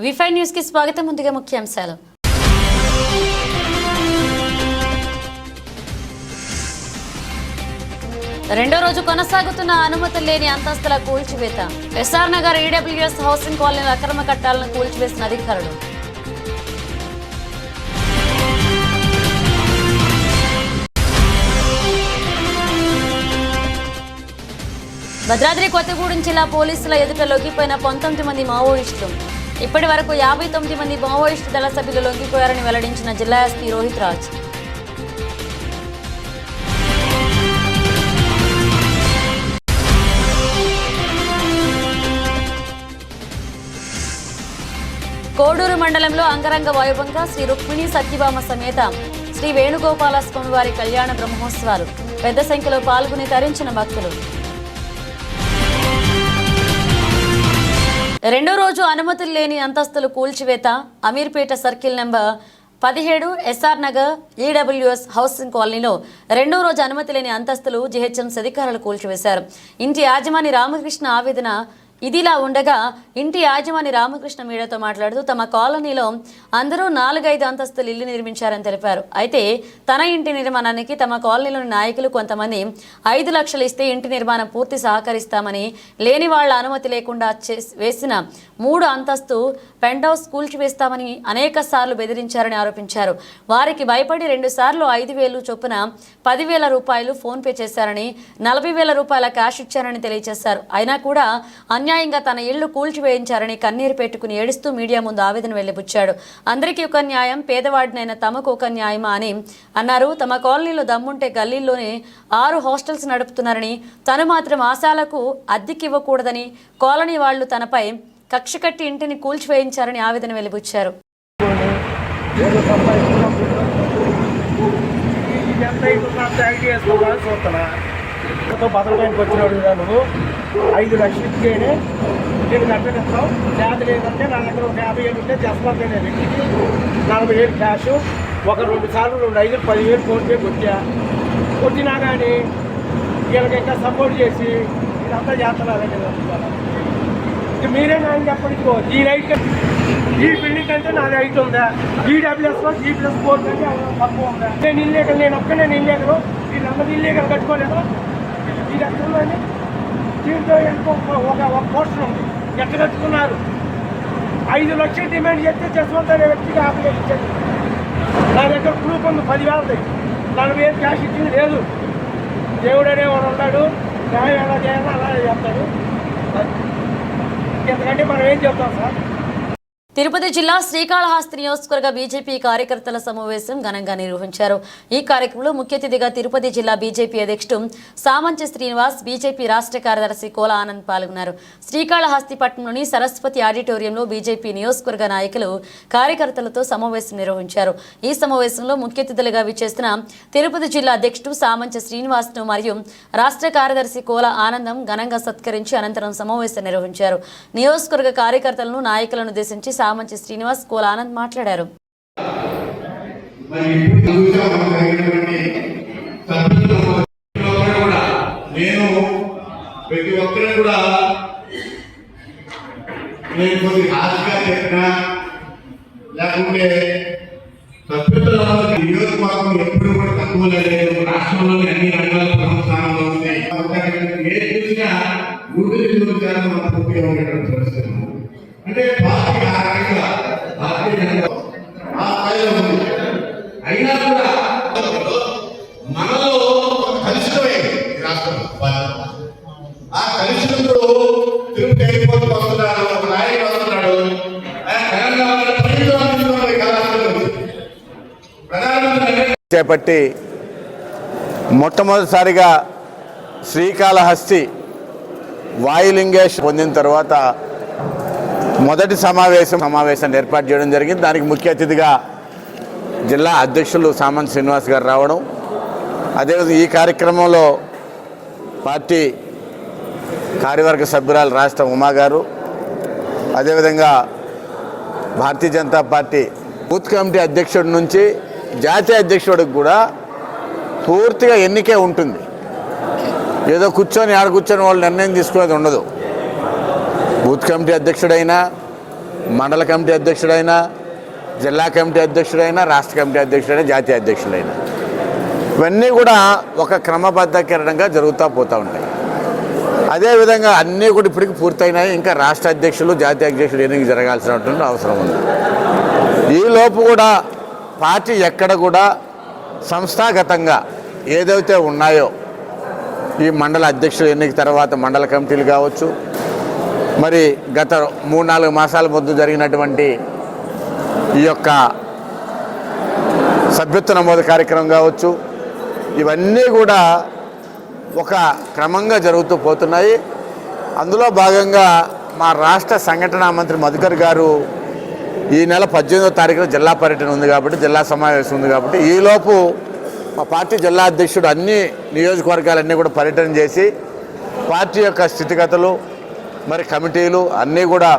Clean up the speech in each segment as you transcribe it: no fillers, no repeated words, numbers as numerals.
వి5 news కి స్వాగతం. ముందుగా ముఖ్యాంశాలు. రెండో రోజు కొనసాగుతున్న అనుమతులు లేని అంతస్తుల కూల్చివేత. SR Nagar EWS housing colony అక్రమ కట్టాలను కూల్చివేసిన అధికారులు. భద్రాద్రి కొత్తగూడెం జిల్లా పోలీసుల ఎదుట లొంగిపోయిన 19 మంది మావోయిస్టులు. ఇప్పటి వరకు 59 మంది మావోయిస్టు దళ సభ్యులు లొంగిపోయారని వెల్లడించిన జిల్లా ఎస్పీ రోహిత్ రాజ్. కోడూరు మండలంలో అంగరంగ వైభవంగా శ్రీ రుక్మిణి సత్యభామ సమేత శ్రీ వేణుగోపాల స్వామివారి కళ్యాణ బ్రహ్మోత్సవాలు. పెద్ద సంఖ్యలో పాల్గొని తరించిన భక్తులు. రెండో రోజు అనుమతులు లేని అంతస్తులు కూల్చివేత. Ameerpet circle number 17 SR Nagar EWS housing కాలనీలో రెండో రోజు అనుమతి లేని అంతస్తులు జీహెచ్ఎంసీ అధికారులు కూల్చివేశారు. ఇంటి యాజమాని రామకృష్ణ ఆవేదన ఇదిలా ఉండగా ఇంటి యాజమాని రామకృష్ణ మీడియాతో మాట్లాడుతూ తమ కాలనీలో అందరూ 4-5 అంతస్తులు ఇల్లు నిర్మించారని తెలిపారు. అయితే తన ఇంటి నిర్మాణానికి తమ కాలనీలోని నాయకులు కొంతమంది 5 లక్షలు ఇస్తే ఇంటి నిర్మాణం పూర్తి సహకరిస్తామని లేని వాళ్ల అనుమతి లేకుండా వేసిన 3 అంతస్తు పెంట్ హౌస్ కూల్చివేస్తామని అనేక సార్లు బెదిరించారని ఆరోపించారు. వారికి భయపడి 2 సార్లు 5,000 చొప్పున 10,000 రూపాయలు ఫోన్ పే చేశారని 40,000 రూపాయల క్యాష్ ఇచ్చారని తెలియజేశారు. అయినా కూడా అన్యాయంగా తన ఇళ్లు కూల్చివేయించారని కన్నీరు పెట్టుకుని ఏడుస్తూ మీడియా ముందు ఆవేదన వెళ్లిబుచ్చాడు. అందరికీ ఒక న్యాయం, పేదవాడినైనా తమకు ఒక న్యాయమా అని అన్నారు. తమ కాలనీలో దమ్ముంటే గల్లీల్లోనే 6 హాస్టల్స్ నడుపుతున్నారని, తను మాత్రం ఆశాలకు అద్దెకివ్వకూడదని కాలనీ వాళ్లు తనపై కక్ష కట్టి ఇంటిని కూల్చివేయించారని ఆవేదన వెలిబుచ్చారు. బతకడానికి వచ్చినాడు నువ్వు 5 లక్షలు ఇచ్చేనే నేను కట్టనిస్తాం. చేత లేదంటే నా దగ్గర ఒక 50,000 ఉంటే చేస్తాను. నేను వ్యక్తికి 40,000 క్యాష్, ఒక 2 సార్లు 2 5 10,000 ఫోన్ పే కొట్టినా కానీ వీళ్ళకి ఇంకా సపోర్ట్ చేసి ఇదంతా చేస్తున్నారండి. ఇక మీరే నాకు చెప్పండి. ఈ రైట్ ఈ బిల్డింగ్ అంటే నాది హైట్ ఉందా? ఈడబ్ల్యూఎస్లో G+4 కంటే తక్కువ ఉందా? నేను ఇల్లేగలు, నేను ఒక్కనే ఇల్లేగలు, వీళ్ళందరూ ఇల్లేగలు కట్టుకోలేదు. ఇది ఎక్కడ ఉందండి? దీంట్లో ఒక పోస్టర్ ఉంది. ఎక్కడ కట్టుకున్నారు? 5 లక్షలు డిమాండ్ చేస్తే జస్వంత్ అనే వ్యక్తికి 50,000 ఇచ్చారు. నా దగ్గర ప్రూఫ్ ఉంది. 10,000 40,000 క్యాష్ ఇచ్చింది లేదు. దేవుడు అనేవాడు ఉన్నాడు. న్యాయం ఎలా చేయాలో అలా చేస్తాడు. ఎందుకంటే మనం ఏం చెప్తాం సార్. తిరుపతి జిల్లా శ్రీకాళహస్తి నియోజకవర్గ బీజేపీ కార్యకర్తల సమావేశం ఘనంగా నిర్వహించారు. ఈ కార్యక్రమంలో ముఖ్య అతిథిగా తిరుపతి జిల్లా బీజేపీ అధ్యక్షుడు సామంచి శ్రీనివాస్, బీజేపీ రాష్ట్ర కార్యదర్శి కోల ఆనంద్ పాల్గొన్నారు. శ్రీకాళహస్తి పట్టణంలోని సరస్వతి ఆడిటోరియంలో బీజేపీ నియోజకవర్గ నాయకులు కార్యకర్తలతో సమావేశం నిర్వహించారు. ఈ సమావేశంలో ముఖ్య అతిథులుగా విచ్చేసిన తిరుపతి జిల్లా అధ్యక్షుడు సామంచి శ్రీనివాస్ ను మరియు రాష్ట్ర కార్యదర్శి కోల ఆనందం ఘనంగా సత్కరించి అనంతరం సమావేశం నిర్వహించారు. నియోజకవర్గ కార్యకర్తలను నాయకులను ఉద్దేశించి సామంచి శ్రీనివాస్, కోల ఆనంద్ మాట్లాడారు. నేను ప్రతి ఒక్కరిని కూడా నేను కొద్ది హాస్గా చెప్పినా లేకుంటే నియోజకవర్గం ఎప్పుడు కూడా తక్కువ లేదు. రాష్ట్రంలోని అన్ని రంగాల ప్రముఖ స్థానంలో ఉంది. ఏ చూసినా 100% మన పూర్తిగా ఉండేటువంటి పరిస్థితి. అంటే పార్టీ ఆ రకంగా ఆ స్థాయిలో ఉంది. అయినా కూడా మనలో కలిసిపోయింది రాష్ట్రం. ఆ కలిసినప్పుడు తిరుపతి ఎయిర్పోర్ట్ వస్తున్నాడు, ఒక నాయకుడు వస్తున్నాడు, చేపట్టి మొట్టమొదటిసారిగా శ్రీకాళహస్తి వాయులింగేశ్వర పొందిన తర్వాత మొదటి సమావేశాన్ని ఏర్పాటు చేయడం జరిగింది. దానికి ముఖ్య అతిథిగా జిల్లా అధ్యక్షులు సామంత్ శ్రీనివాస్ గారు రావడం, అదేవిధంగా ఈ కార్యక్రమంలో పార్టీ కార్యవర్గ సభ్యురాలు రాష్ట్ర ఉమా గారు, అదేవిధంగా Bharatiya Janata party booth committee అధ్యక్షుడి నుంచి జాతీయ అధ్యక్షుడికి కూడా పూర్తిగా ఎన్నికే ఉంటుంది. ఏదో కూర్చొని వాళ్ళు నిర్ణయం తీసుకునేది ఉండదు. బూత్ కమిటీ అధ్యక్షుడైనా మండల కమిటీ అధ్యక్షుడైనా, జిల్లా కమిటీ అధ్యక్షుడైనా, రాష్ట్ర కమిటీ అధ్యక్షుడైనా, జాతీయ అధ్యక్షుడైనా ఇవన్నీ కూడా ఒక క్రమబద్ధకరణంగా జరుగుతూ పోతూ ఉంటాయి. అదేవిధంగా అన్నీ కూడా ఇప్పటికి పూర్తయినాయి. ఇంకా రాష్ట్ర అధ్యక్షులు, జాతీయ అధ్యక్షులు ఎన్నిక జరగాల్సినటువంటి అవసరం ఉంది. ఈ లోపు కూడా పార్టీ ఎక్కడ కూడా సంస్థాగతంగా ఏదైతే ఉన్నాయో ఈ మండల అధ్యక్షులు ఎన్నిక తర్వాత మండల కమిటీలు కావచ్చు, మరి గత 3-4 మాసాల ముందు జరిగినటువంటి ఈ యొక్క సభ్యత్వ నమోదు కార్యక్రమం కావచ్చు, ఇవన్నీ కూడా ఒక క్రమంగా జరుగుతూ పోతున్నాయి. అందులో భాగంగా మా రాష్ట్ర సంఘటనా మంత్రి మధుకర్ గారు ఈ నెల 18వ తారీఖున జిల్లా పర్యటన ఉంది కాబట్టి, జిల్లా సమావేశం ఉంది కాబట్టి ఈలోపు మా పార్టీ జిల్లా అధ్యక్షుడు అన్ని నియోజకవర్గాలన్నీ కూడా పర్యటన చేసి పార్టీ యొక్క స్థితిగతులు, మరి కమిటీలు అన్నీ కూడా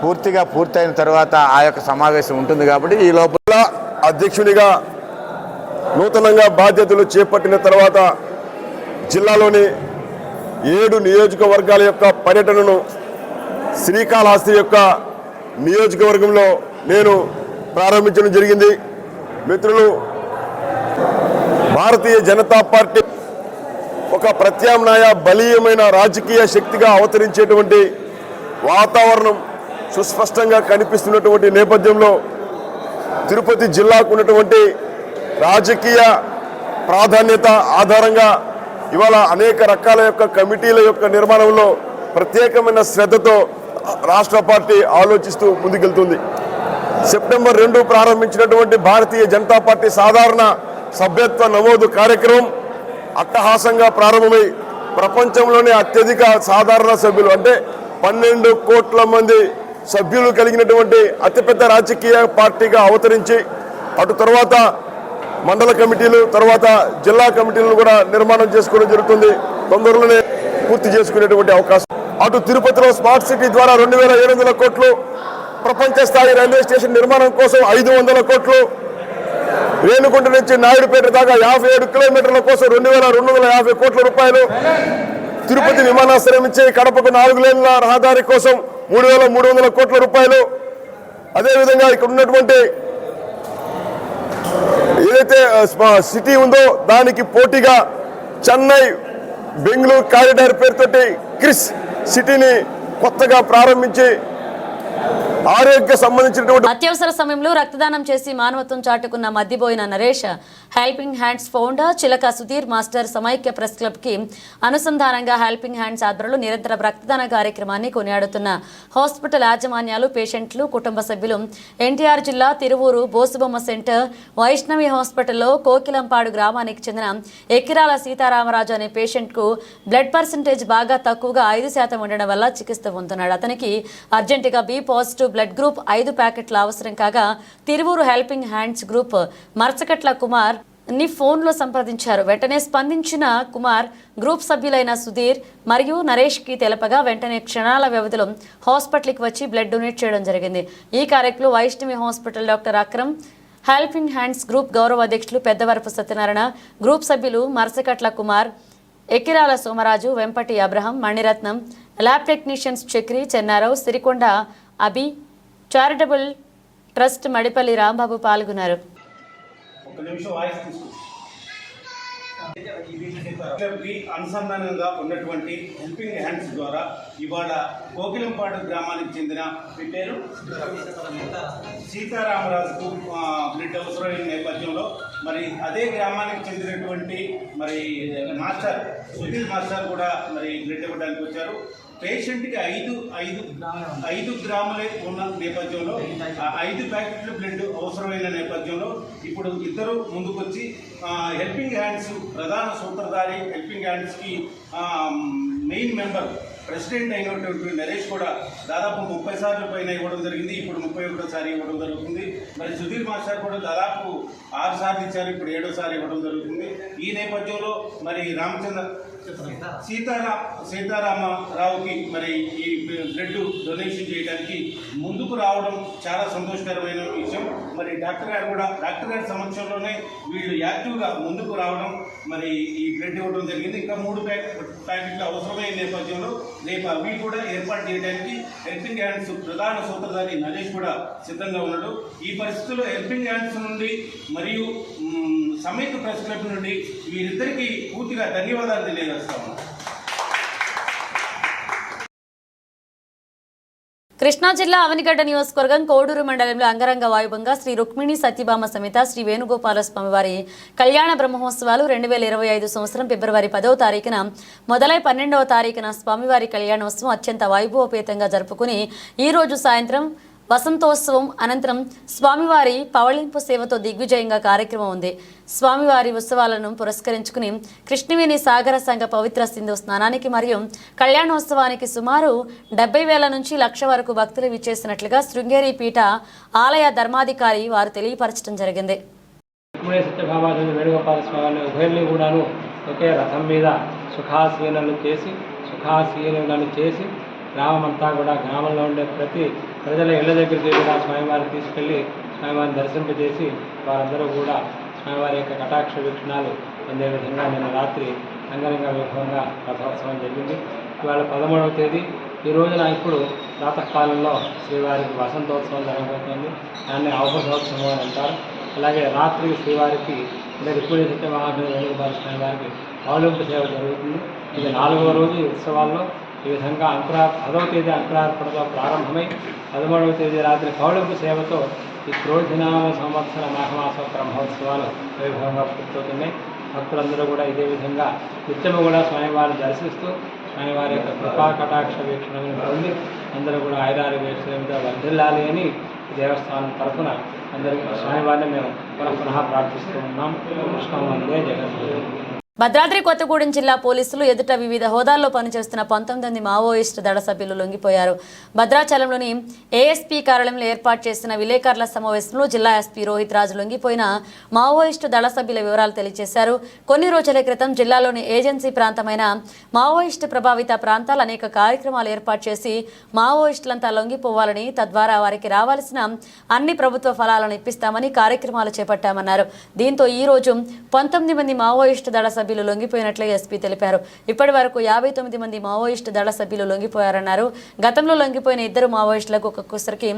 పూర్తిగా పూర్తయిన తర్వాత ఆ యొక్క సమావేశం ఉంటుంది కాబట్టి ఈ లోపల అధ్యక్షునిగా నూతనంగా బాధ్యతలు చేపట్టిన తర్వాత జిల్లాలోని 7 నియోజకవర్గాల యొక్క పర్యటనను శ్రీకాళహస్తి యొక్క నియోజకవర్గంలో నేను ప్రారంభించడం జరిగింది. మిత్రులు, భారతీయ జనతా పార్టీ ఒక ప్రత్యామ్నాయ బలీయమైన రాజకీయ శక్తిగా అవతరించేటువంటి వాతావరణం సుస్పష్టంగా కనిపిస్తున్నటువంటి నేపథ్యంలో తిరుపతి జిల్లాకు ఉన్నటువంటి రాజకీయ ప్రాధాన్యత ఆధారంగా ఇవాళ అనేక రకాల యొక్క కమిటీల యొక్క నిర్మాణంలో ప్రత్యేకమైన శ్రద్ధతో రాష్ట్ర పార్టీ ఆలోచిస్తూ ముందుకెళ్తుంది. సెప్టెంబర్ 2 ప్రారంభించినటువంటి భారతీయ జనతా పార్టీ సాధారణ సభ్యత్వ నమోదు కార్యక్రమం అట్టహాసంగా ప్రారంభమై ప్రపంచంలోనే అత్యధిక సాధారణ సభ్యులు అంటే 12 కోట్ల మంది సభ్యులు కలిగినటువంటి అతిపెద్ద రాజకీయ పార్టీగా అవతరించి అటు తర్వాత మండల కమిటీలు, తర్వాత జిల్లా కమిటీలను కూడా నిర్మాణం చేసుకోవడం జరుగుతుంది. తొందరలోనే పూర్తి చేసుకునేటువంటి అవకాశం. అటు తిరుపతిలో స్మార్ట్ సిటీ ద్వారా 2700 కోట్లు, ప్రపంచ స్థాయి రైల్వే స్టేషన్ నిర్మాణం కోసం 500 కోట్లు, రేణుగుంట నుంచి నాయుడుపేట దాకా 57 కిలోమీటర్ల కోసం 2250 కోట్ల రూపాయలు, తిరుపతి విమానాశ్రయం నుంచి కడపకు 4 లేన్ల రహదారి కోసం 3300 కోట్ల రూపాయలు. అదేవిధంగా ఇక్కడ ఉన్నటువంటి ఏదైతే సిటీ ఉందో దానికి పోటీగా చెన్నై బెంగళూరు కారిడార్ పేరుతోటి క్రిస్ సిటీని కొత్తగా ప్రారంభించి ఆరోగ్య సంబంధించినటువంటి అత్యవసర సమయంలో రక్తదానం చేసి మానవత్వం చాటుకున్న మద్దిపోయిన నరేష్ హెల్పింగ్ హ్యాండ్స్ ఫౌండర్ చిలక సుధీర్ మాస్టర్ సమైక్య ప్రెస్ క్లబ్ కి అనుసంధానంగా హెల్పింగ్ హ్యాండ్స్ ఆధ్వర్యంలో నిరంతర రక్తదాన కార్యక్రమాన్ని కొనియాడుతున్న హాస్పిటల్ యాజమాన్యాలు, పేషెంట్లు, కుటుంబ సభ్యులు ఎన్టీఆర్ జిల్లా తిరువూరు బోసుబొమ్మ సెంటర్ వైష్ణవి హాస్పిటల్లో కోకిలంపాడు గ్రామానికి చెందిన ఎక్కిరాల సీతారామరాజు అనే పేషెంట్ కు బ్లడ్ పర్సెంటేజ్ బాగా తక్కువగా 5% ఉండడం వల్ల చికిత్స పొందుతున్నాడు. అతనికి అర్జెంటుగా బి పాజిటివ్ బ్లడ్ గ్రూప్ 5 ప్యాకెట్ల అవసరం కాగా Tiruvuru helping hands group Marchakatla Kumar ని ఫోన్లో సంప్రదించారు. వెంటనే స్పందించిన కుమార్ గ్రూప్ సభ్యులైన సుధీర్ మరియు నరేష్ కి తెలపగా వెంటనే క్షణాల వ్యవధిలో హాస్పిటల్కి వచ్చి బ్లడ్ డొనేట్ చేయడం జరిగింది. ఈ కార్యక్రమంలో Vaishnavi hospital doctor Akram, helping hands group గౌరవ అధ్యక్షులు పెద్దవరపు సత్యనారాయణ, గ్రూప్ సభ్యులు Marsakatla Kumar, Ekirala Somaraju, Vempati Abraham, Maniratnam, lab technicians Chakri, Chennarao, Sirikonda Abhi, charitable trust Madipalli Rambabu పాల్గొన్నారు. అనుసంధానంగా ఉన్నటువంటి హెల్పింగ్ హ్యాండ్స్ ద్వారా ఇవాళ కోకిలంపాడు గ్రామానికి చెందిన మీ పేరు సీతారామరాజుకు బ్లడ్ అవసరమైన నేపథ్యంలో మరి అదే గ్రామానికి చెందినటువంటి మరి మాస్టర్ సుధీర్ మాస్టర్ కూడా మరి బ్లడ్ ఇవ్వడానికి వచ్చారు. పేషెంట్కి 5 గ్రాములే ఉన్న నేపథ్యంలో 5 ప్యాకెట్లు బ్లడ్ అవసరమైన నేపథ్యంలో ఇప్పుడు ఇద్దరు ముందుకొచ్చి హెల్పింగ్ హ్యాండ్స్ ప్రధాన సూత్రధారి, హెల్పింగ్ హ్యాండ్స్కి మెయిన్ మెంబర్, ప్రెసిడెంట్ అయినటువంటి నరేష్ కూడా దాదాపు 30 సార్లు పైన ఇవ్వడం జరిగింది. ఇప్పుడు 31సారి ఇవ్వడం జరుగుతుంది. మరి సుధీర్ మాస్టర్ కూడా దాదాపు 6 సార్లు ఇచ్చారు, ఇప్పుడు 7వ సారి ఇవ్వడం జరుగుతుంది. ఈ నేపథ్యంలో మరి సీతారామరావుకి మరి ఈ బ్లడ్ డొనేషన్ చేయడానికి ముందుకు రావడం చాలా సంతోషకరమైన విషయం. మరి డాక్టర్ గారి సమక్షంలోనే వీళ్ళు యాక్టివ్గా ముందుకు రావడం, మరి ఈ బ్లడ్ ఇవ్వడం జరిగింది. ఇంకా 3 ప్యాకెట్లు అవసరమైన నేపథ్యంలో రేపు అవి కూడా ఏర్పాటు చేయడానికి హెల్పింగ్ హ్యాండ్స్ ప్రధాన సూత్రధారి నరేష్ కూడా సిద్ధంగా ఉన్నాడు. ఈ పరిస్థితుల్లో హెల్పింగ్ హ్యాండ్స్ నుండి మరియు సమైక్య ప్రెస్ క్లబ్ నుండి వీరిద్దరికీ పూర్తిగా ధన్యవాదాలు తెలియజేస్తాము. కృష్ణా జిల్లా అవనిగడ్డ నియోజకవర్గం కోడూరు మండలంలో అంగరంగ వైభవంగా శ్రీ రుక్మిణి సత్యభామ సమేత శ్రీ వేణుగోపాల స్వామివారి కళ్యాణ బ్రహ్మోత్సవాలు 2025 సంవత్సరం ఫిబ్రవరి 10వ తారీఖున మొదలై 12వ తారీఖున స్వామివారి కళ్యాణోత్సవం అత్యంత వైభవపేతంగా జరుపుకుని ఈ రోజు సాయంత్రం వసంతోత్సవం అనంతరం స్వామివారి పవళింపు సేవతో దిగ్విజయంగా కార్యక్రమం ఉంది. స్వామివారి ఉత్సవాలను పురస్కరించుకుని కృష్ణవేణి సాగర సంఘ పవిత్ర సింధు స్నానానికి మరియు కళ్యాణోత్సవానికి సుమారు 70,000 నుంచి 1,00,000 వరకు భక్తులు విచ్చేసినట్లుగా శృంగేరి పీఠ ఆలయ ధర్మాధికారి వారు తెలియపరచడం జరిగింది. వేణుగోపాల స్వామి ఉభయల్ని కూడాను ఒకే రథం మీద సుఖాసీనలు చేసి గ్రామమంతా కూడా గ్రామంలో ఉండే ప్రతి ప్రజల ఇళ్ల దగ్గరికి కూడా స్వామివారిని తీసుకెళ్ళి స్వామివారిని దర్శింపజేసి వారందరూ కూడా స్వామివారి యొక్క కటాక్ష వీక్షణాలు పొందే విధంగా నిన్న రాత్రి అంగరంగ వైభవంగా రథోత్సవం జరిగింది. ఇవాళ 13వ తేదీ ఈ రోజున ఇప్పుడు ప్రాతకాలంలో శ్రీవారికి వసంతోత్సవం జరగబోతోంది. దాన్ని ఔపసోత్సవం అని అంటారు. అలాగే రాత్రి శ్రీవారికి అంటే రుక్మిణి సత్యమహాదేవి వేణుగోపాల స్వామి వారికి పౌలింపు సేవ జరుగుతుంది. ఇది 4వ రోజు ఈ ఉత్సవాల్లో ఈ విధంగా 10వ తేదీ అంకురార్పణతో ప్రారంభమై 13వ తేదీ రాత్రి పౌళింపు సేవతో ఈ క్రోధినామ సంవత్సర మాఘమాస బ్రహ్మోత్సవాలు వైభవంగా పూర్తవుతున్నాయి. భక్తులందరూ కూడా ఇదే విధంగా నిత్యము కూడా స్వామివారిని దర్శిస్తూ స్వామివారి యొక్క కృపా కటాక్ష వీక్షణను పొంది అందరూ కూడా ఆయురారోగ్యంతో వర్ధిల్లాలి అని దేవస్థానం తరఫున అందరికీ స్వామివారిని మేము పునః ప్రార్థిస్తూ ఉన్నాం. కృష్ణం వందే జగన్మోహన్. భద్రాద్రి కొత్తగూడెం జిల్లా పోలీసులు ఎదుట వివిధ హోదాల్లో పనిచేస్తున్న 19 మావోయిస్టు దళ సభ్యులు లొంగిపోయారు. భద్రాచలంలోని ఏఎస్పీ కార్యాలయంలో ఏర్పాటు చేసిన విలేకరుల సమావేశంలో జిల్లా ఎస్పీ రోహిత్ రాజు లొంగిపోయిన మావోయిస్టు దళ సభ్యుల వివరాలు తెలియజేశారు. కొన్ని రోజుల క్రితం జిల్లాలోని ఏజెన్సీ ప్రాంతమైన మావోయిస్టు ప్రభావిత ప్రాంతాలు అనేక కార్యక్రమాలు ఏర్పాటు చేసి మావోయిస్టులంతా లొంగిపోవాలని, తద్వారా వారికి రావాల్సిన అన్ని ప్రభుత్వ ఫలాలను ఇప్పిస్తామని కార్యక్రమాలు చేపట్టామన్నారు. దీంతో ఈ రోజు 19 మంది మావోయిస్టు దళ సభ్యులు లొంగిపోయినట్లు ఎస్పీ తెలిపారు. ఇప్పటి వరకు 59 మంది మావోయిస్టు దళ సభ్యులు లొంగిపోయారన్నారు. గతంలో లొంగిపోయిన 2 మావోయిస్టులకు ఒక్కొక్కరికి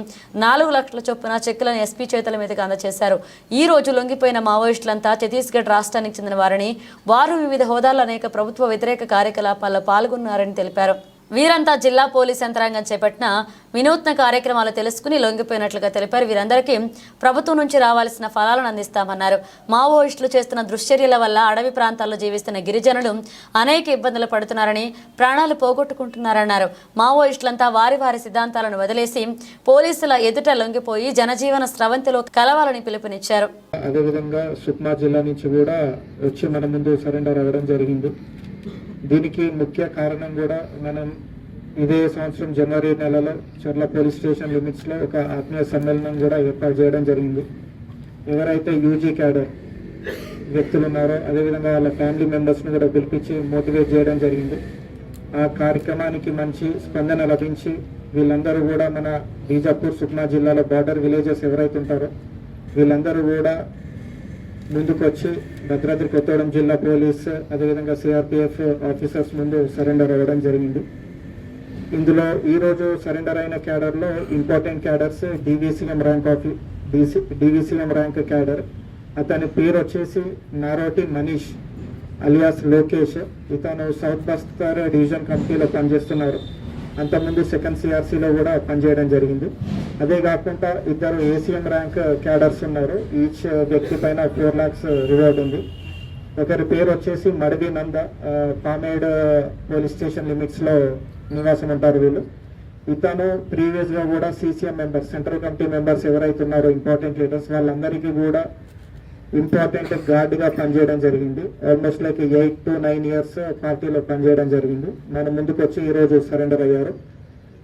4 లక్షల చొప్పున చెక్కులను ఎస్పీ చేతుల మీదుగా అందజేశారు. ఈ రోజు లొంగిపోయిన మావోయిస్టులంతా ఛత్తీస్గఢ్ రాష్ట్రానికి చెందిన వారని, వారు వివిధ హోదాల్లో అనేక ప్రభుత్వ వ్యతిరేక కార్యకలాపాల్లో పాల్గొన్నారని తెలిపారు. వీరంతా జిల్లా పోలీస్ యంత్రాంగం చేపట్టిన వినూత్న కార్యక్రమాలు తెలుసుకుని లొంగిపోయినట్లుగా తెలిపారు. వీరందరికీ ప్రభుత్వం నుంచి రావాల్సిన ఫలాలను అందిస్తామన్నారు. మావోయిస్టులు చేస్తున్న దుశ్చర్యల వల్ల అడవి ప్రాంతాల్లో జీవిస్తున్న గిరిజనులు అనేక ఇబ్బందులు పడుతున్నారని, ప్రాణాలు పోగొట్టుకుంటున్నారన్నారు. మావోయిస్టులంతా వారి వారి సిద్ధాంతాలను వదిలేసి పోలీసుల ఎదుట లొంగిపోయి జనజీవన స్రవంతిలో కలవాలని పిలుపునిచ్చారు. అదేవిధంగా సుక్మా జిల్లా నుంచి కూడా వచ్చి మన ముందు సరెండర్ అవ్వడం జరిగింది. దీనికి ముఖ్య కారణం కూడా మనం ఇదే సంవత్సరం జనవరి నెలలో చర్ల పోలీస్ స్టేషన్ లిమిట్స్లో ఒక ఆత్మీయ సమ్మేళనం కూడా ఏర్పాటు చేయడం జరిగింది. ఎవరైతే యూజీ క్యాడర్ వ్యక్తులు ఉన్నారో అదేవిధంగా వాళ్ళ ఫ్యామిలీ మెంబర్స్ని కూడా పిలిపించి మోటివేట్ చేయడం జరిగింది. ఆ కార్యక్రమానికి మంచి స్పందన లభించి వీళ్ళందరూ కూడా మన బీజాపూర్ సుక్మా జిల్లాలో బార్డర్ విలేజెస్ ఎవరైతే ఉంటారో వీళ్ళందరూ కూడా ముందుకు వచ్చి భద్రాద్రి కొత్తగూడెం జిల్లా పోలీస్ అదేవిధంగా సిఆర్పిఎఫ్ ఆఫీసర్స్ ముందు సరెండర్ అవ్వడం జరిగింది. ఇందులో ఈరోజు సరెండర్ అయిన క్యాడర్లో important cadres DVCM rank cadre. అతని పేరు వచ్చేసి నారోటి మనీష్ అలియాస్ లోకేష్. ఇతను సౌత్ బస్తర్ డివిజన్ కమిటీలో పనిచేస్తున్నారు. అంతకుముందు సెకండ్ సిఆర్సీలో కూడా పనిచేయడం జరిగింది. అదే కాకుండా 2 ఏసీఎం ర్యాంక్ క్యాడర్స్ ఉన్నారు. ఈచ్ వ్యక్తి పైన 4 lakhs రివార్డ్ ఉంది. ఒకరి పేరు వచ్చేసి మడవి నంద, పామేడ్ పోలీస్ స్టేషన్ లిమిట్స్లో నివాసం ఉంటారు వీళ్ళు. ఇతను ప్రీవియస్గా కూడా CCM members, central committee members ఎవరైతే ఉన్నారో ఇంపార్టెంట్ లీడర్స్ వాళ్ళందరికీ కూడా ఇంపార్టెంట్ గార్డ్గా పనిచేయడం జరిగింది. ఆల్మోస్ట్ లైక్ 8 to 9 years పార్టీలో పనిచేయడం జరిగింది. మన ముందుకు వచ్చి ఈరోజు సరెండర్ అయ్యారు.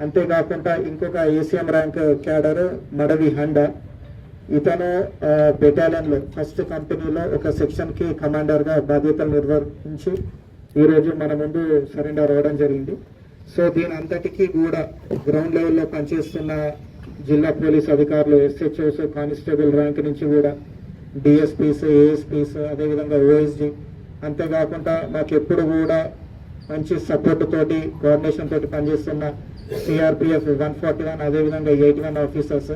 అంతేకాకుండా ఇంకొక ACM rank cadre Madavi Honda. ఇతను బెటాలియన్లో ఫస్ట్ కంపెనీలో ఒక సెక్షన్కి కమాండర్గా బాధ్యతలు నిర్వహించి ఈరోజు మన ముందు సరెండర్ అవ్వడం జరిగింది. సో దీని అంతటికీ కూడా గ్రౌండ్ లెవెల్లో పనిచేస్తున్న జిల్లా పోలీస్ అధికారులు, ఎస్హెచ్ఓస్, కానిస్టేబుల్ ర్యాంక్ నుంచి కూడా డిఎస్పీస్, ఏఎస్పీస్, అదేవిధంగా ఓఎస్జీ, అంతేకాకుండా మాకు ఎప్పుడు కూడా మంచి సపోర్ట్ తోటి, కోఆర్డినేషన్ తోటి పనిచేస్తున్న సిఆర్పిఎఫ్ 141, అదేవిధంగా 81 ఆఫీసర్స్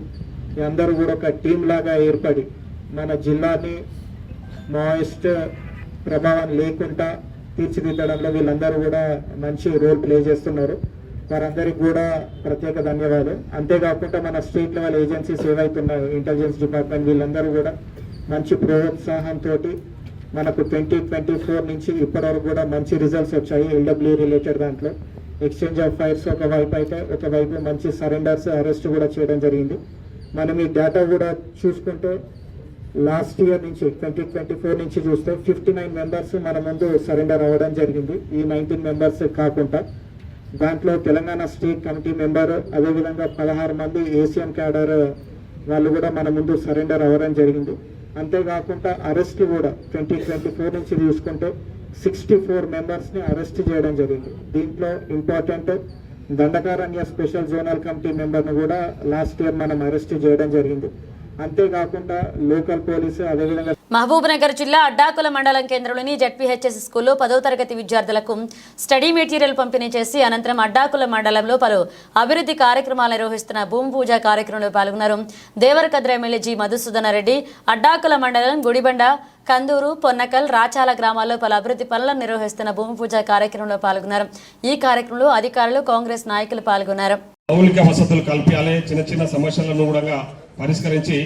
అందరూ కూడా ఒక టీం లాగా ఏర్పడి మన జిల్లాని మాయిస్ట్ ప్రభావం లేకుండా తీర్చిదిద్దడంలో వీళ్ళందరూ కూడా మంచి రోల్ ప్లే చేస్తున్నారు. వారందరికీ కూడా ప్రత్యేక ధన్యవాదాలు. అంతేకాకుండా మన స్టేట్ లెవెల్ ఏజెన్సీస్ ఏవైతున్నాయో, ఇంటెలిజెన్స్ డిపార్ట్మెంట్, వీళ్ళందరూ కూడా మంచి ప్రోత్సాహంతో మనకు 2024 నుంచి ఇప్పటివరకు కూడా మంచి రిజల్ట్స్ వచ్చాయి. ఎల్డబ్ల్యూ రిలేటెడ్ దాంట్లో ఎక్స్చేంజ్ ఆఫ్ ఫైర్స్ ఒకవైపు అయితే, ఒకవైపు మంచి సరెండర్స్, అరెస్ట్ కూడా చేయడం జరిగింది. మనం ఈ డేటా కూడా చూసుకుంటే లాస్ట్ ఇయర్ నుంచి 2024 నుంచి చూస్తే 59 మెంబర్స్ మన ముందు సరెండర్ అవ్వడం జరిగింది. ఈ 19 మెంబర్స్ కాకుండా దాంట్లో తెలంగాణ స్టేట్ కమిటీ మెంబర్, అదేవిధంగా 16 మంది ఏసీఎం క్యాడర్ వాళ్ళు కూడా మన ముందు సరెండర్ అవ్వడం జరిగింది. అంతేకాకుండా అరెస్ట్ కూడా 2024 నుంచి చూసుకుంటే 64 మెంబర్స్ని అరెస్ట్ చేయడం జరిగింది. దీంట్లో important Dandakaranya special zonal committee మెంబర్ను కూడా లాస్ట్ ఇయర్ మనం అరెస్ట్ చేయడం జరిగింది. అంతేకాకుండా లోకల్ పోలీసు, అదేవిధంగా మహబూబ్ నగర్ జిల్లా అడ్డాకుల మండలం కేంద్రంలోని జెడ్పీహెచ్ఎస్ స్కూల్లో 10వ తరగతి విద్యార్థులకు స్టడీ మెటీరియల్ పంపిణీ చేసి అనంతరం అడ్డాకుల మండలంలో పలు అభివృద్ధి కార్యక్రమాలు నిర్వహిస్తున్న భూమి పూజ కార్యక్రమంలో పాల్గొన్నారు. దేవరకద్ర ఎమ్మెల్యే జి మధుసూదన రెడ్డి అడ్డాకుల మండలం గుడిబండ, కందూరు, పొన్నకల్, రాచాల గ్రామాల్లో పలు అభివృద్ధి పనులను నిర్వహిస్తున్న భూమి పూజ కార్యక్రమంలో పాల్గొన్నారు. ఈ కార్యక్రమంలో అధికారులు, కాంగ్రెస్ నాయకులు పాల్గొన్నారు. మౌలిక వసతులు కల్పించాలి, చిన్న చిన్న సమస్యలను కూడా పరిష్కరించి,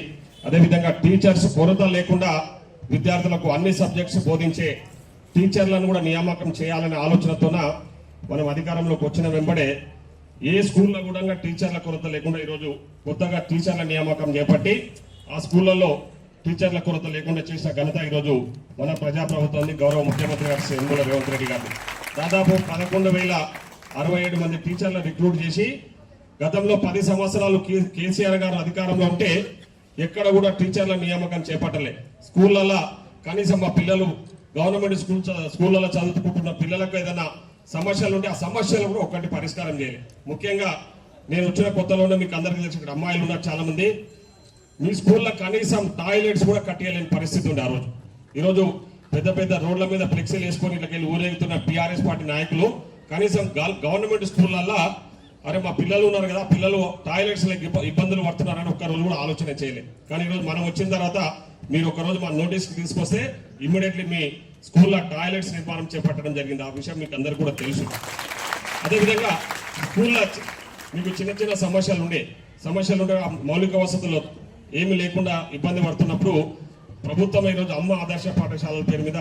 అదేవిధంగా టీచర్స్ కొరత లేకుండా విద్యార్థులకు అన్ని సబ్జెక్ట్స్ బోధించే టీచర్లను కూడా నియామకం చేయాలనే ఆలోచనతోన మనం అధికారంలోకి వచ్చిన వెంబడే ఏ స్కూల్లో కూడా టీచర్ల కొరత లేకుండా ఈరోజు కొత్తగా టీచర్ల నియామకం చేపట్టి ఆ స్కూళ్ళల్లో టీచర్ల కొరత లేకుండా చేసిన ఘనత ఈరోజు మన ప్రజాప్రభుత్వాన్ని గౌరవ ముఖ్యమంత్రి గారు యనమల రేవంత్ రెడ్డి గారు దాదాపు 11,067 మంది టీచర్లు రిక్రూట్ చేసి, గతంలో 10 సంవత్సరాలు కేసీఆర్ గారు అధికారంలో ఉంటే ఎక్కడ కూడా టీచర్ల నియామకం చేపట్టలే. స్కూళ్ళల్లో కనీసం మా పిల్లలు గవర్నమెంట్ స్కూళ్ళలో చదువుకుంటున్న పిల్లలకు ఏదైనా సమస్యలు ఉంటే ఆ సమస్యలు కూడా ఒక్కటి పరిష్కారం చేయాలి. ముఖ్యంగా నేను వచ్చిన కొత్తలోనే మీకు అందరికీ తెలిసి ఇక్కడ అమ్మాయిలు ఉన్నారు చాలా మంది. మీ స్కూల్లో కనీసం టాయిలెట్స్ కూడా కట్టేయలేని పరిస్థితి ఉంది ఆ రోజు. ఈరోజు పెద్ద పెద్ద రోడ్ల మీద ఫ్లెక్సీలు వేసుకొని ఇట్లకెళ్ళి ఊరేగుతున్న టీఆర్ఎస్ పార్టీ నాయకులు కనీసం గవర్నమెంట్ స్కూళ్ళల్లో అరే మా పిల్లలు ఉన్నారు కదా, పిల్లలు టాయిలెట్స్ ఇబ్బందులు పడుతున్నారని ఒక్క రోజు కూడా ఆలోచన చేయలేదు. కానీ ఈరోజు మనం వచ్చిన తర్వాత మీరు ఒకరోజు మన నోటీస్కి తీసుకొస్తే ఇమ్మీడియట్లీ మీ స్కూల్లో టాయిలెట్స్ నిర్మాణం చేపట్టడం జరిగింది. ఆ విషయం మీకు అందరికీ కూడా తెలుసు. అదేవిధంగా స్కూల్లో మీకు చిన్న చిన్న సమస్యలు ఉండే మౌలిక వసతులు ఏమీ లేకుండా ఇబ్బంది పడుతున్నప్పుడు ప్రభుత్వం ఈరోజు అమ్మ ఆదర్శ పాఠశాలల పేరు మీద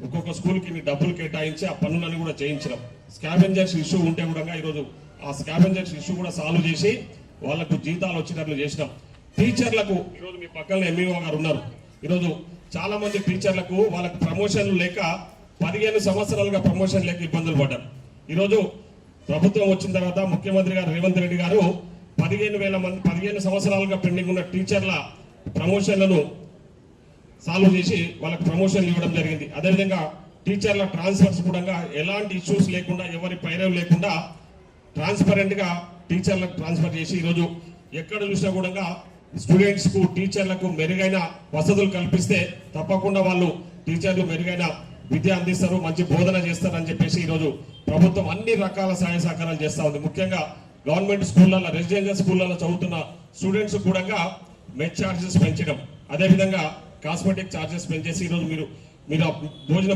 ఒక్కొక్క స్కూల్కి డబ్బులు కేటాయించి ఆ పనులను కూడా చేయించడం, స్కావెంజర్స్ ఇష్యూ ఉంటే కూడా ఈరోజు ఆ స్కావెంజర్స్ ఇష్యూ కూడా సాల్వ్ చేసి వాళ్ళకు జీతాలు వచ్చేటట్లు చేసినాం. టీచర్లకు ఈరోజు మీ పక్కన ఎంఈఓ గారు ఉన్నారు. ఈరోజు చాలా మంది టీచర్లకు వాళ్ళకు ప్రమోషన్లు లేక 15 సంవత్సరాలుగా ప్రమోషన్ లేక ఇబ్బందులు పడ్డారు. ఈరోజు ప్రభుత్వం వచ్చిన తర్వాత ముఖ్యమంత్రి గారు రేవంత్ రెడ్డి గారు 15 సంవత్సరాలుగా పెండింగ్ ఉన్న టీచర్ల ప్రమోషన్లను సాల్వ్ చేసి వాళ్ళకి ప్రమోషన్లు ఇవ్వడం జరిగింది. అదేవిధంగా టీచర్ల ట్రాన్స్ఫర్స్ కూడా ఎలాంటి ఇష్యూస్ లేకుండా, ఎవరి పైరవ్ లేకుండా ట్రాన్స్పరెంట్ గా టీచర్లకు ట్రాన్స్ఫర్ చేసి ఈరోజు ఎక్కడ చూసినా కూడా స్టూడెంట్స్ కు, టీచర్లకు మెరుగైన వసతులు కల్పిస్తే తప్పకుండా వాళ్ళు టీచర్లు మెరుగైన విద్య అందిస్తారు, మంచి బోధన చేస్తారని చెప్పేసి ఈరోజు ప్రభుత్వం అన్ని రకాల సహాయ సహకారాలు చేస్తా ఉంది. ముఖ్యంగా గవర్నమెంట్ స్కూళ్ళల్లో, రెసిడెన్షియల్ స్కూళ్ళల్లో చదువుతున్న స్టూడెంట్స్ కూడా మెస్ ఛార్జెస్ పెంచడం, అదేవిధంగా కాస్మెటిక్ ఛార్జెస్ పెంచేసి ఈరోజు మీరు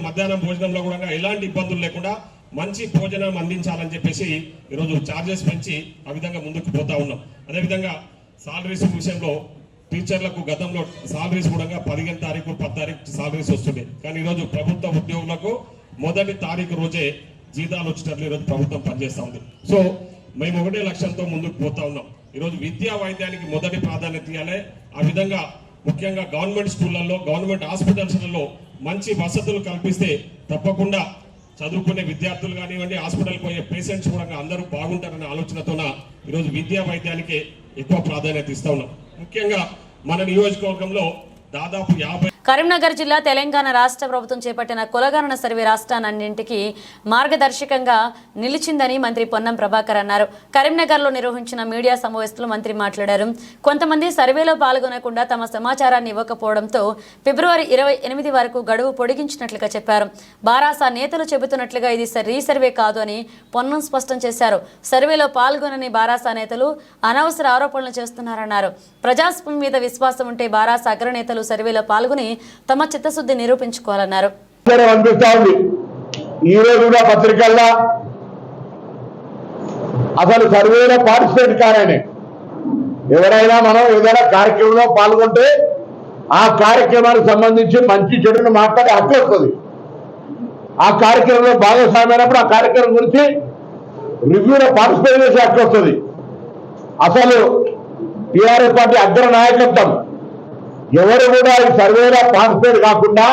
మధ్యాహ్నం భోజనంలో కూడా ఎలాంటి ఇబ్బందులు లేకుండా మంచి భోజనం అందించాలని చెప్పేసి ఈరోజు ఛార్జెస్ పెంచి ఆ విధంగా ముందుకు పోతా ఉన్నాం. అదేవిధంగా సాలరీస్ విషయంలో టీచర్లకు గతంలో సాలరీస్ కూడా 15 తారీఖు 10 తారీఖు సాలరీస్ వస్తుండే, కానీ ఈరోజు ప్రభుత్వ ఉద్యోగులకు మొదటి తారీఖు రోజే జీతాలు వచ్చేటట్లు ఈరోజు ప్రభుత్వం పనిచేస్తా ఉంది. సో మేము ఒకటే లక్ష్యంతో ముందుకు పోతా ఉన్నాం. ఈరోజు విద్యా వైద్యానికి మొదటి ప్రాధాన్యత ఇవ్వాలి. ఆ విధంగా ముఖ్యంగా గవర్నమెంట్ స్కూళ్ళల్లో, గవర్నమెంట్ హాస్పిటల్స్లలో మంచి వసతులు కల్పిస్తే తప్పకుండా చదువుకునే విద్యార్థులు కానివ్వండి, హాస్పిటల్కి పోయే పేషెంట్స్ కూడా అందరూ బాగుంటారనే ఆలోచనతోన ఈరోజు విద్యా వైద్యానికి ఎక్కువ ప్రాధాన్యత ఇస్తా ఉన్నాం. ముఖ్యంగా మన నియోజకవర్గంలో దాదాపు 50 కరీంనగర్ జిల్లా తెలంగాణ రాష్ట్ర ప్రభుత్వం చేపట్టిన కులగణన సర్వే రాష్ట్రాన్నింటికి మార్గదర్శకంగా నిలిచిందని మంత్రి పొన్నం ప్రభాకర్ అన్నారు. కరీంనగర్లో నిర్వహించిన మీడియా సమావేశంలో మంత్రి మాట్లాడారు. కొంతమంది సర్వేలో పాల్గొనకుండా తమ సమాచారాన్ని ఇవ్వకపోవడంతో ఫిబ్రవరి 28 వరకు గడువు పొడిగించినట్లుగా చెప్పారు. బారాసా నేతలు చెబుతున్నట్లుగా ఇది రీసర్వే కాదు అని పొన్నం స్పష్టం చేశారు. సర్వేలో పాల్గొనని బారాసా నేతలు అనవసర ఆరోపణలు చేస్తున్నారన్నారు. ప్రజాస్వామ్యం మీద విశ్వాసం ఉంటే బారాసా అగ్రనేతలు సర్వేలో పాల్గొని తమ చిత్తశుద్ధి నిరూపించుకోవాలన్నారు. ఈ రోజు కూడా పత్రికల్లో అసలు సర్వేలో పార్టిసిపేట్ కారని ఎవరైనా మనం ఏదైనా కార్యక్రమంలో పాల్గొంటే ఆ కార్యక్రమానికి సంబంధించి మంచి చెడును మాట్లాడే హక్కు వస్తుంది. ఆ కార్యక్రమంలో భాగస్వామైనప్పుడు ఆ కార్యక్రమం గురించి రివ్యూలో పార్టిసిపేట్ చేసే హక్కు వస్తుంది. అసలు టీఆర్ఎస్ పార్టీ అగ్ర నాయకత్వం ఎవరు కూడా ఈ సర్వేలో పార్టిసిపేట్ కాకుండా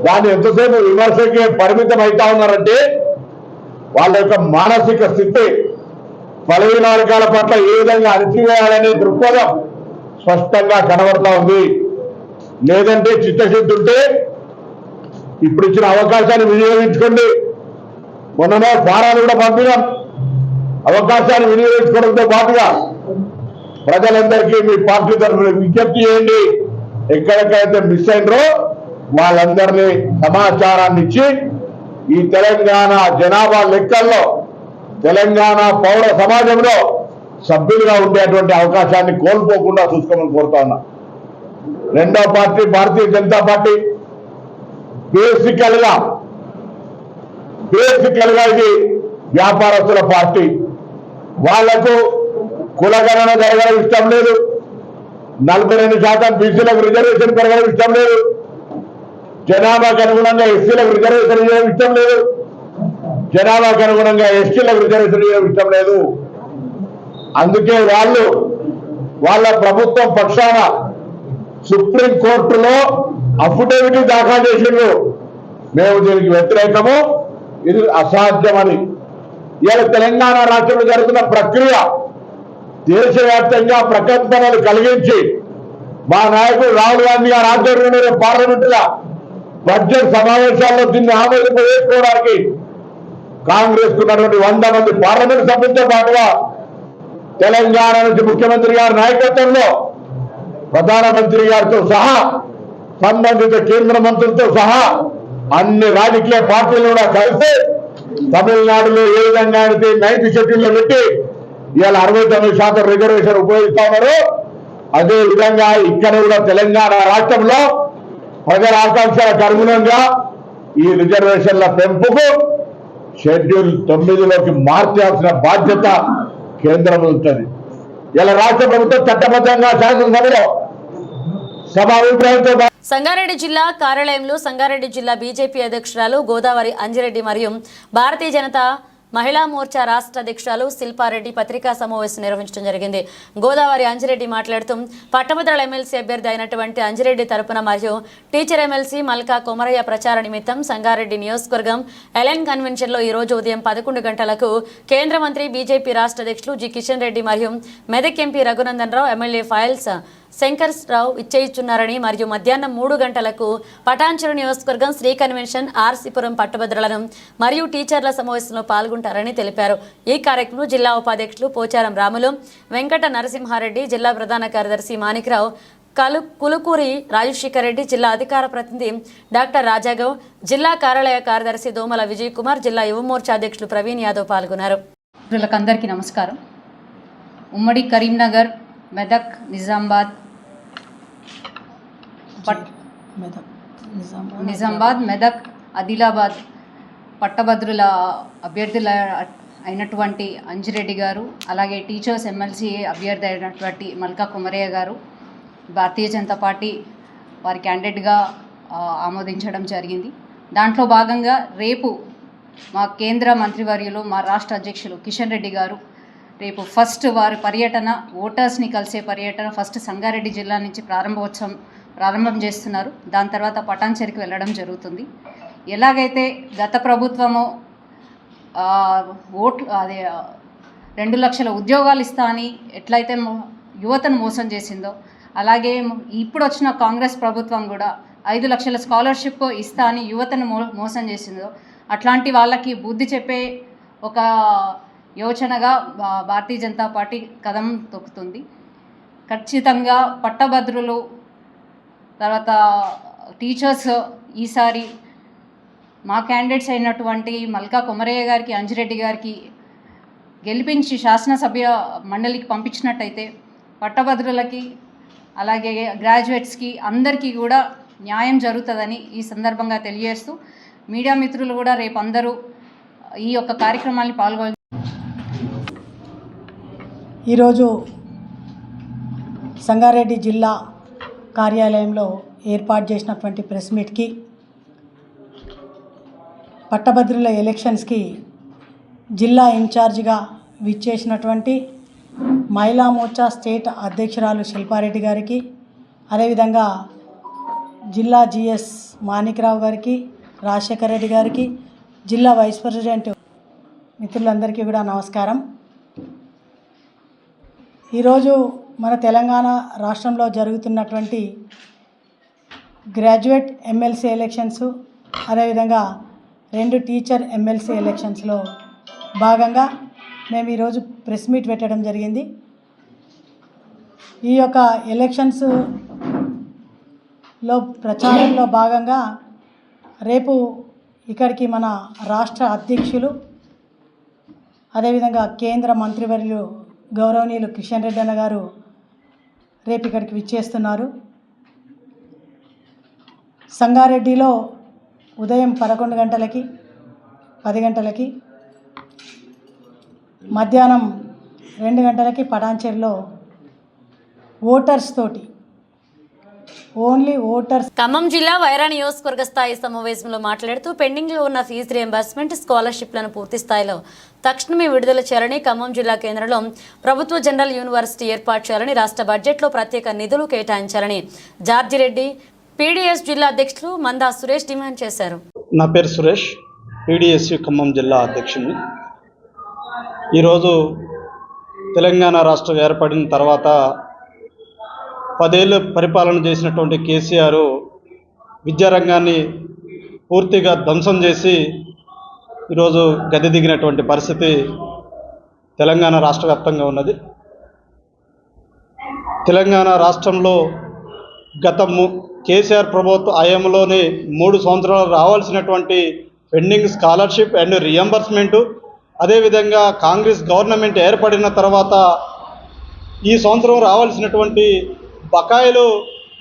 దాన్ని ఎంతసేపు విమర్శకి పరిమితం అవుతా ఉన్నారంటే వాళ్ళ యొక్క మానసిక స్థితి బలహీన వర్గాల పట్ల ఏ విధంగా అణచివేయాలనే దృక్పథం స్పష్టంగా కనబడతా ఉంది. లేదంటే చిత్తశుద్ధి ఉంటే ఇప్పుడు ఇచ్చిన అవకాశాన్ని వినియోగించుకోండి. మొన్ననే ఫారాలు కూడా పంపినాం. అవకాశాన్ని వినియోగించుకోవడంతో పాటుగా ప్రజలందరికీ మీ పార్టీ తరఫున విజ్ఞప్తి చేయండి. ఎక్కడెక్కడైతే మిస్ అయినరో వాళ్ళందరినీ సమాచారాన్ని ఇచ్చి ఈ తెలంగాణ జనాభా లెక్కల్లో తెలంగాణ పౌర సమాజంలో సభ్యులుగా ఉండేటువంటి అవకాశాన్ని కోల్పోకుండా చూసుకోమని కోరుతా ఉన్నా. రెండో పార్టీ భారతీయ జనతా పార్టీ బేసికల్ గా ఇది వ్యాపారస్తుల పార్టీ. వాళ్లకు కులగణన జరగడం ఇష్టం లేదు. 42% బీసీలకు రిజర్వేషన్ పెరగడం ఇష్టం లేదు. జనాభాకు అనుగుణంగా ఎస్సీలకు రిజర్వేషన్ ఇవ్వడం ఇష్టం లేదు. జనాభాకు అనుగుణంగా ఎస్టీలకు రిజర్వేషన్ ఇవ్వడం ఇష్టం లేదు. అందుకే వాళ్ళ ప్రభుత్వం పక్షాన సుప్రీం కోర్టులో అఫిడవిట్ దాఖలు చేసిండ్రు. మేము దీనికి వ్యతిరేకము, ఇది అసాధ్యమని. ఇవాళ తెలంగాణ రాష్ట్రంలో జరుగుతున్న ప్రక్రియ దేశవ్యాప్తంగా ప్రకంపనలు కలిగించి మా నాయకుడు రాహుల్ గాంధీ గారు ఆధ్వర్యంలో పార్లమెంటులో బడ్జెట్ సమావేశాల్లో దీన్ని ఆమోదింపజేసుకోవడానికి కాంగ్రెస్ ఉన్నటువంటి 100 మంది పార్లమెంట్ సభ్యులతో పాటుగా తెలంగాణ నుంచి ముఖ్యమంత్రి గారి నాయకత్వంలో ప్రధానమంత్రి గారితో సహా సంబంధిత కేంద్ర మంత్రులతో సహా అన్ని రాజకీయ పార్టీలు కూడా కలిసి తమిళనాడులో ఏ విధంగా అయితే 9th షెడ్యూల్లో పెట్టి ఇవాళ 69% రిజర్వేషన్ ఉపయోగిస్తా ఉన్నారు. అదే విధంగా ఇక్కడ కూడా తెలంగాణ రాష్ట్రంలో ప్రజల ఆకాంక్షలకు అనుగుణంగా ఈ రిజర్వేషన్ల పెంపుకు షెడ్యూల్ 9లోకి మార్చాల్సిన బాధ్యత కేంద్రం ఉంటుంది. ఇలా రాష్ట్ర ప్రభుత్వం చట్టబద్ధంగా శాసనసభలో సభ అభిప్రాయంతో సంగారెడ్డి జిల్లా కార్యాలయంలో సంగారెడ్డి జిల్లా బీజేపీ అధ్యక్షురాలు గోదావరి అంజిరెడ్డి మరియు భారతీయ జనతా మహిళా మోర్చా రాష్ట్ర అధ్యక్షురాలు శిల్పారెడ్డి పత్రికా సమావేశం నిర్వహించడం జరిగింది. గోదావరి అంజిరెడ్డి మాట్లాడుతూ పట్టభద్రుల ఎమ్మెల్సీ అభ్యర్థి అయినటువంటి అంజిరెడ్డి తరపున మరియు టీచర్ ఎమ్మెల్సీ మల్కా కొమరయ్య ప్రచార నిమిత్తం సంగారెడ్డి నియోజకవర్గం ఎల్ఎన్ కన్వెన్షన్లో ఈ రోజు ఉదయం 11 గంటలకు కేంద్ర మంత్రి బీజేపీ రాష్ట్ర అధ్యక్షులు జి కిషన్ రెడ్డి మరియు Medak MP Raghunandan Rao MLA files Shankar రావు ఇచ్చేయిస్తున్నారని మరియు మధ్యాహ్నం 3 గంటలకు పటాన్చెరు నియోజకవర్గం శ్రీ కన్వెన్షన్ ఆర్సీపురం పట్టభద్రులను మరియు టీచర్ల సమావేశంలో పాల్గొంటారని తెలిపారు. ఈ కార్యక్రమంలో జిల్లా ఉపాధ్యక్షులు పోచారం రాములు, వెంకట నరసింహారెడ్డి, జిల్లా ప్రధాన కార్యదర్శి మాణిక్రావు, కులుకూరి రాజశేఖర్ రెడ్డి, జిల్లా అధికార ప్రతినిధి డాక్టర్ రాజాగౌ, జిల్లా కార్యాలయ కార్యదర్శి దోమల విజయ్ కుమార్, జిల్లా యువమోర్చా అధ్యక్షులు ప్రవీణ్ యాదవ్ పాల్గొన్నారు. అందరికీ నమస్కారం. ఉమ్మడి కరీంనగర్, మెదక్, నిజామాబాద్, మెదక్, ఆదిలాబాద్ పట్టభద్రుల అభ్యర్థుల అయినటువంటి అంజిరెడ్డి గారు, అలాగే టీచర్స్ ఎమ్మెల్సీ అభ్యర్థి అయినటువంటి మల్కా కొమరయ్య గారు భారతీయ జనతా పార్టీ వారి క్యాండిడేట్గా ఆమోదించడం జరిగింది. దాంట్లో భాగంగా రేపు మా కేంద్ర మంత్రివర్యులు, మా రాష్ట్ర అధ్యక్షులు కిషన్ రెడ్డి గారు రేపు ఫస్ట్ వారి పర్యటన, ఓటర్స్ని కలిసే పర్యటన ఫస్ట్ సంగారెడ్డి జిల్లా నుంచి ప్రారంభం చేస్తున్నారు. దాని తర్వాత పటాన్చెరుకి వెళ్ళడం జరుగుతుంది. ఎలాగైతే గత ప్రభుత్వము 2 లక్షల ఉద్యోగాలు ఇస్తా అని ఎట్లయితే యువతను మోసం చేసిందో అలాగే ఇప్పుడు వచ్చిన కాంగ్రెస్ ప్రభుత్వం కూడా 5 లక్షల స్కాలర్షిప్ ఇస్తా అని యువతను మోసం చేసిందో అట్లాంటి వాళ్ళకి బుద్ధి చెప్పే ఒక యోచనగా భారతీయ జనతా పార్టీ కదం తొక్కుతుంది. ఖచ్చితంగా పట్టభద్రులు తర్వాత టీచర్స్ ఈసారి మా క్యాండిడేట్స్ అయినటువంటి మల్కా కొమరయ్య గారికి, అంజిరెడ్డి గారికి గెలిపించి శాసనసభ్య మండలికి పంపించినట్టయితే పట్టభద్రులకి అలాగే గ్రాడ్యుయేట్స్కి అందరికీ కూడా న్యాయం జరుగుతుందని ఈ సందర్భంగా తెలియజేస్తూ మీడియా మిత్రులు కూడా రేపు అందరూ ఈ యొక్క కార్యక్రమాన్ని పాల్గొని ఈరోజు సంగారెడ్డి జిల్లా కార్యాలయంలో ఏర్పాటు చేసినటువంటి ప్రెస్ మీట్కి పట్టభద్రుల ఎలక్షన్స్కి జిల్లా ఇన్ఛార్జిగా విచ్చేసినటువంటి మహిళా మోర్చా స్టేట్ అధ్యక్షురాలు శిల్పారెడ్డి గారికి, అదేవిధంగా జిల్లా జిఎస్ మాణిక్రావు గారికి, రాజశేఖర్ రెడ్డి గారికి, జిల్లా వైస్ ప్రెసిడెంట్ మిత్రులందరికీ కూడా నమస్కారం. ఈరోజు మన తెలంగాణ రాష్ట్రంలో జరుగుతున్నటువంటి గ్రాడ్యుయేట్ ఎమ్మెల్సీ ఎలక్షన్స్, అదేవిధంగా 2 టీచర్ ఎమ్మెల్సీ ఎలక్షన్స్లో భాగంగా మేము ఈరోజు ప్రెస్ మీట్ పెట్టడం జరిగింది. ఈ యొక్క ఎలక్షన్స్లో ప్రచారంలో భాగంగా రేపు ఇక్కడికి మన రాష్ట్ర అధ్యక్షులు, అదేవిధంగా కేంద్ర మంత్రివర్యులు గౌరవనీయులు కిషన్ రెడ్డి అన్న గారు రేపు ఇక్కడికి విచ్చేస్తున్నారు. సంగారెడ్డిలో ఉదయం 11 గంటలకి, 10 గంటలకి, మధ్యాహ్నం 2 గంటలకి పటాన్చెరులో ఓటర్స్ తోటి ఓన్లీ ఓటర్స్. ఖమ్మం జిల్లా వైరా నియోజకవర్గ స్థాయి సమావేశంలో మాట్లాడుతూ పెండింగ్లో ఉన్న ఫీజు రియంబర్స్మెంట్, స్కాలర్షిప్లను పూర్తి స్థాయిలో తక్షణమే విడుదల చేయాలని, ఖమ్మం జిల్లా కేంద్రంలో ప్రభుత్వ జనరల్ యూనివర్సిటీ ఏర్పాటు చేయాలని, రాష్ట్ర బడ్జెట్లో ప్రత్యేక నిధులు కేటాయించాలని జార్జిరెడ్డి పీడీఎస్ జిల్లా అధ్యక్షులు మందా సురేష్ డిమాండ్ చేశారు. నా పేరు సురేష్, పీడీఎస్యు ఖమ్మం జిల్లా అధ్యక్షుడిని. ఈరోజు తెలంగాణ రాష్ట్రం ఏర్పడిన తర్వాత 10 ఏళ్ళు పరిపాలన చేసినటువంటి కేసీఆర్ విద్యారంగాన్ని పూర్తిగా ధ్వంసం చేసి ఈరోజు గద్దె దిగినటువంటి పరిస్థితి తెలంగాణ రాష్ట్ర వ్యాప్తంగా ఉన్నది. తెలంగాణ రాష్ట్రంలో గత కేసీఆర్ ప్రభుత్వ హయాంలోనే 3 సంవత్సరాలు రావాల్సినటువంటి పెండింగ్ స్కాలర్షిప్ అండ్ రియంబర్స్మెంటు, అదేవిధంగా కాంగ్రెస్ గవర్నమెంట్ ఏర్పడిన తర్వాత ఈ సంవత్సరం రావాల్సినటువంటి బకాయిలు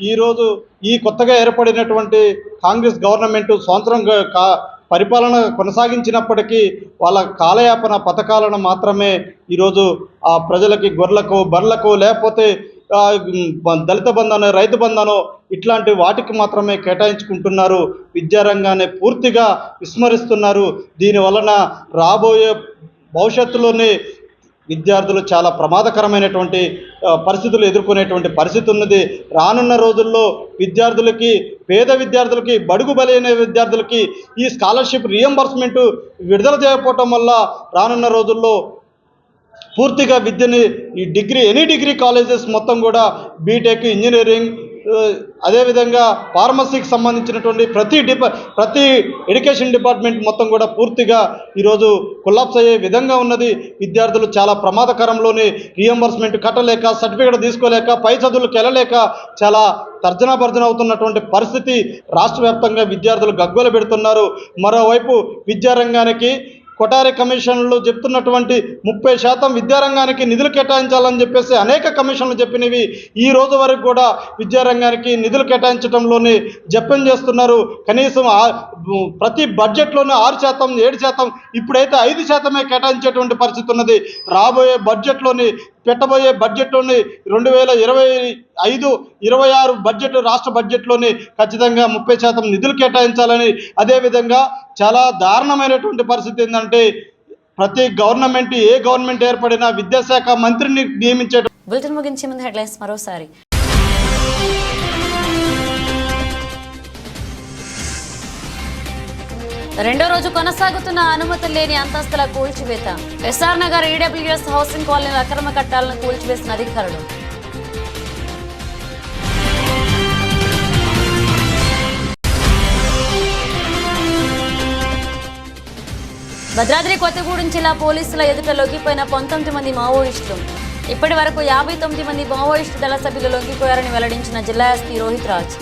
ఈరోజు ఈ కొత్తగా ఏర్పడినటువంటి కాంగ్రెస్ గవర్నమెంట్ సంవత్సరం పరిపాలన కొనసాగించినప్పటికీ వాళ్ళ కాలయాపన పథకాలను మాత్రమే ఈరోజు ఆ ప్రజలకి, గొర్రెలకు, బర్రెలకు, లేకపోతే దళిత బంధనో, రైతు బంధనో ఇట్లాంటి వాటికి మాత్రమే కేటాయించుకుంటున్నారు. విద్యారంగాన్ని పూర్తిగా విస్మరిస్తున్నారు. దీనివలన రాబోయే భవిష్యత్తులోనే విద్యార్థులు చాలా ప్రమాదకరమైనటువంటి పరిస్థితులు ఎదుర్కొనేటువంటి పరిస్థితి ఉన్నది. రానున్న రోజుల్లో విద్యార్థులకి, పేద విద్యార్థులకి, బడుగు బలైన విద్యార్థులకి ఈ స్కాలర్షిప్ రియంబర్స్మెంట్ విడుదల చేయకపోవటం వల్ల రానున్న రోజుల్లో పూర్తిగా విద్యని ఈ ఎనీ డిగ్రీ కాలేజెస్ మొత్తం కూడా బీటెక్, ఇంజనీరింగ్, అదేవిధంగా ఫార్మసీకి సంబంధించినటువంటి ప్రతి ఎడ్యుకేషన్ డిపార్ట్మెంట్ మొత్తం కూడా పూర్తిగా ఈరోజు కొలాప్స్ అయ్యే విధంగా ఉన్నది. విద్యార్థులు చాలా ప్రమాదకరంలోనే రియంబర్స్మెంట్ కట్టలేక, సర్టిఫికేట్ తీసుకోలేక, పై చదువులకు వెళ్ళలేక చాలా తర్జనాభర్జన అవుతున్నటువంటి పరిస్థితి రాష్ట్ర వ్యాప్తంగా విద్యార్థులు గగ్గోలు పెడుతున్నారు. మరోవైపు విద్యారంగానికి కొటారి కమిషన్లు చెప్తున్నటువంటి 30% విద్యారంగానికి నిధులు కేటాయించాలని చెప్పేసి అనేక కమిషన్లు చెప్పినవి ఈ రోజు వరకు కూడా విద్యారంగానికి నిధులు కేటాయించడంలోనే జప్యం చేస్తున్నారు. కనీసం ప్రతి బడ్జెట్లోనే 6%, 7%, ఇప్పుడైతే 5% కేటాయించేటువంటి పరిస్థితి ఉన్నది. రాబోయే బడ్జెట్లోని పెట్టబోయే బడ్జెట్లోని 2025-26 బడ్జెట్, రాష్ట్ర బడ్జెట్లోని ఖచ్చితంగా 30% నిధులు కేటాయించాలని, అదేవిధంగా చాలా దారుణమైనటువంటి పరిస్థితి ఏంటంటే ప్రతి గవర్నమెంట్, ఏ గవర్నమెంట్ ఏర్పడినా విద్యాశాఖ మంత్రిని నియమించే. బులెటిన్ ముగించే ముందు హెడ్లైన్స్ మరోసారి. రెండో రోజు కొనసాగుతున్న అనుమతులు లేని అంతస్తుల కూల్చివేత. ఎస్ఆర్ నగర్ ఈడబ్ల్యూఎస్ హౌసింగ్ కాలనీలో అక్రమ కట్టాలను కూల్చివేసిన అధికారులు. భద్రాద్రి కొత్తగూడెం జిల్లా పోలీసుల ఎదుట లొంగిపోయిన 19 మంది మావోయిస్టులు. ఇప్పటి వరకు 59 మంది మావోయిస్టు దళ సభ్యులు లొంగిపోయారని వెల్లడించిన జిల్లా ఎస్పీ రోహిత్ రాజ్.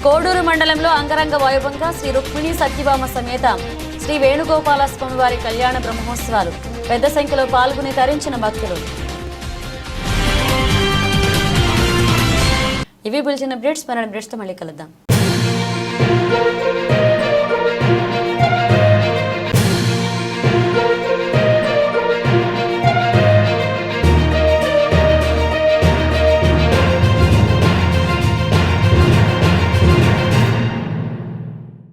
కోడూరు మండలంలో అంగరంగ వైభవంగా శ్రీ రుక్మిణి సత్యభామ సమేత శ్రీ వేణుగోపాల స్వామివారి కళ్యాణ బ్రహ్మోత్సవాలు. పెద్ద సంఖ్యలో పాల్గొని తరించిన భక్తులు. ఇవి బులెటిన్ అప్డేట్స్. మరణ అప్డేట్స్తో మళ్ళీ కలుద్దాం.